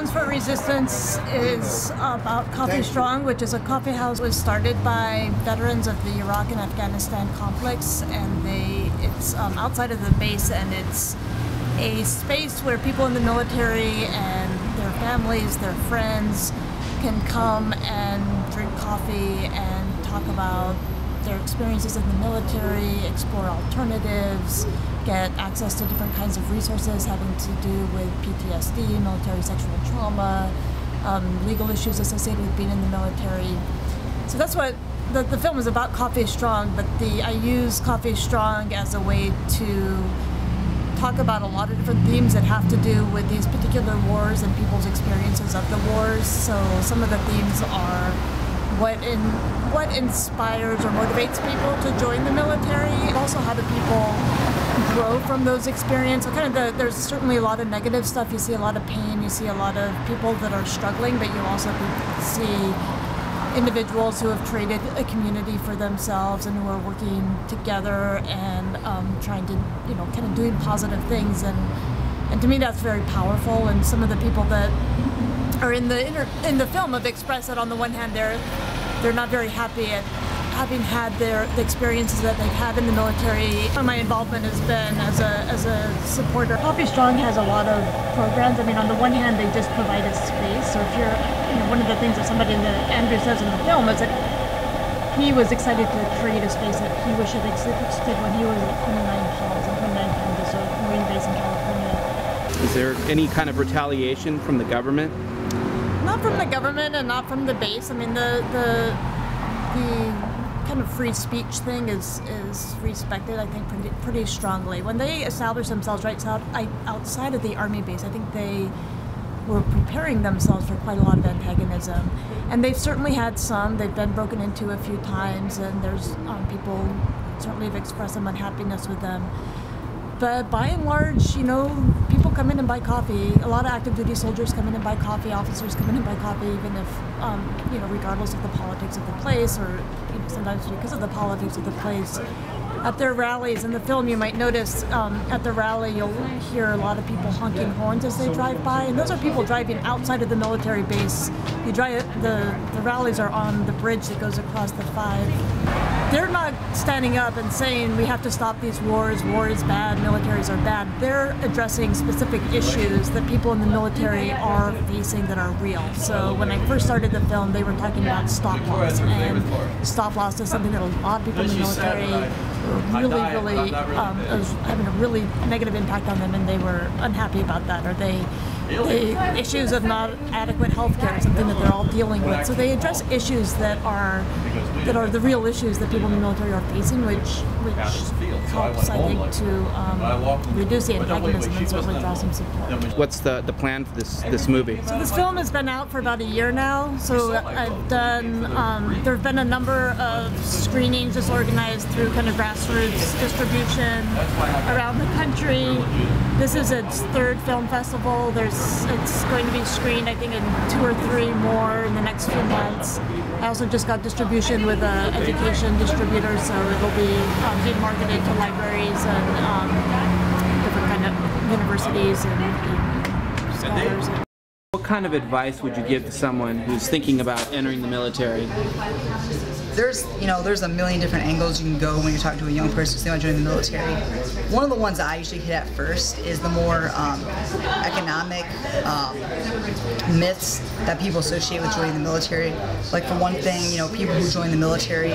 Weapons for Resistance is about Coffee Strong, which is a coffee house. It was started by veterans of the Iraq and Afghanistan conflicts, and it's outside of the base, and it's a space where people in the military and their families, their friends, can come and drink coffee and talk about their experiences in the military, explore alternatives, get access to different kinds of resources having to do with PTSD, military sexual trauma, legal issues associated with being in the military. So that's what the film is about, Coffee Strong, but I use Coffee Strong as a way to talk about a lot of different themes that have to do with these particular wars and people's experiences of the wars. So some of the themes are what inspires or motivates people to join the military. Also, how do people grow from those experiences? So there's certainly a lot of negative stuff. You see a lot of pain. You see a lot of people that are struggling, but you also see individuals who have created a community for themselves and who are working together and trying to, kind of doing positive things. And to me, that's very powerful. And some of the people that are in the film have expressed that on the one hand, they're not very happy at having had the experiences that they've had in the military. My involvement has been as a supporter. Coffee Strong has a lot of programs. I mean, on the one hand, they just provide a space. So if you're, one of the things that Andrew says in the film is that he was excited to create a space that he wished had existed when he was at 29 Falls and 29 Kansas, a Marine base in California. Is there any kind of retaliation from the government? Not from the government and not from the base. I mean, the kind of free speech thing is respected, I think, pretty strongly. When they established themselves right outside of the Army base, I think they were preparing themselves for quite a lot of antagonism. And they've certainly had some. They've been broken into a few times, and there's people certainly have expressed some unhappiness with them. But by and large, people come in and buy coffee. A lot of active duty soldiers come in and buy coffee. Officers come in and buy coffee, even if, regardless of the politics of the place, or sometimes because of the politics of the place. At their rallies, in the film, you might notice at the rally you'll hear a lot of people honking horns as they drive by, and those are people driving outside of the military base. The rallies are on the bridge that goes across the 5. They're not standing up and saying we have to stop these wars, war is bad, militaries are bad. They're addressing specific issues that people in the military are facing that are real. So when I first started the film, they were talking about stop loss, and stop loss is something that a lot of people in the military really was having a really negative impact on them, and they were unhappy about that, or the issues of not adequate health care is something that they're all dealing with. So they address issues that are the real issues that people in the military are facing, which helps, I think, to reduce the antagonism and certainly draw some support. What's the plan for this movie? So this film has been out for about a year now. So I've done, there have been a number of screenings just organized through kind of grassroots distribution around the country. This is its 3rd film festival. It's going to be screened, I think, in 2 or 3 more in the next few months. I also just got distribution with an education distributor, so it'll be being marketed to libraries and different kind of universities and scholars. What kind of advice would you give to someone who's thinking about entering the military? There's a million different angles you can go when you're talking to a young person who's thinking about joining the military. One of the ones that I usually hit at first is the more economic myths that people associate with joining the military. Like, for one thing, people who join the military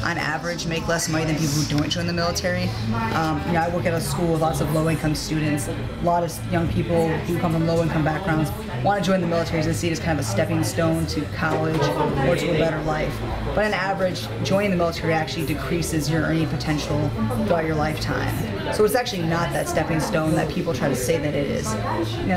on average make less money than people who don't join the military. I work at a school with lots of low-income students. A lot of young people who come from low-income backgrounds want to join the military as they see it as kind of a stepping stone to college or to a better life. But on average, joining the military actually decreases your earning potential throughout your lifetime. So it's actually not that stepping stone that people try to say that it is.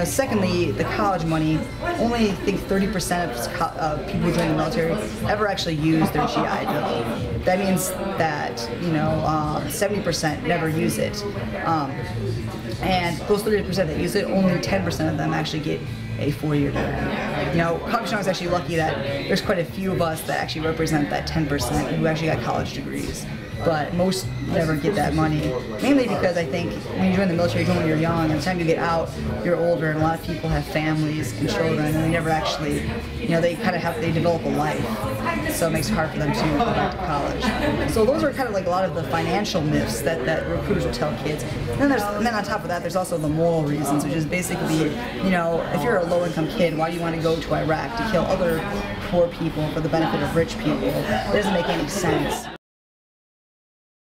Secondly, the college money, only I think 30% of people who join the military ever actually use their GI Bill. That means that 70% never use it. And those 30% that use it, only 10% of them actually get a 4-year degree. Coffee Strong is actually lucky that there's quite a few of us that actually represent that 10% who actually got college degrees. but most never get that money. Mainly because I think when you join the military, you join when you're young, and by the time you get out, you're older, and a lot of people have families and children, and they never actually, they kind of they develop a life, so it makes it hard for them to go back to college. So those are kind of like a lot of the financial myths that recruiters will tell kids. And then on top of that, there's also the moral reasons, which is basically, if you're a low-income kid, why do you want to go to Iraq to kill other poor people for the benefit of rich people? It doesn't make any sense.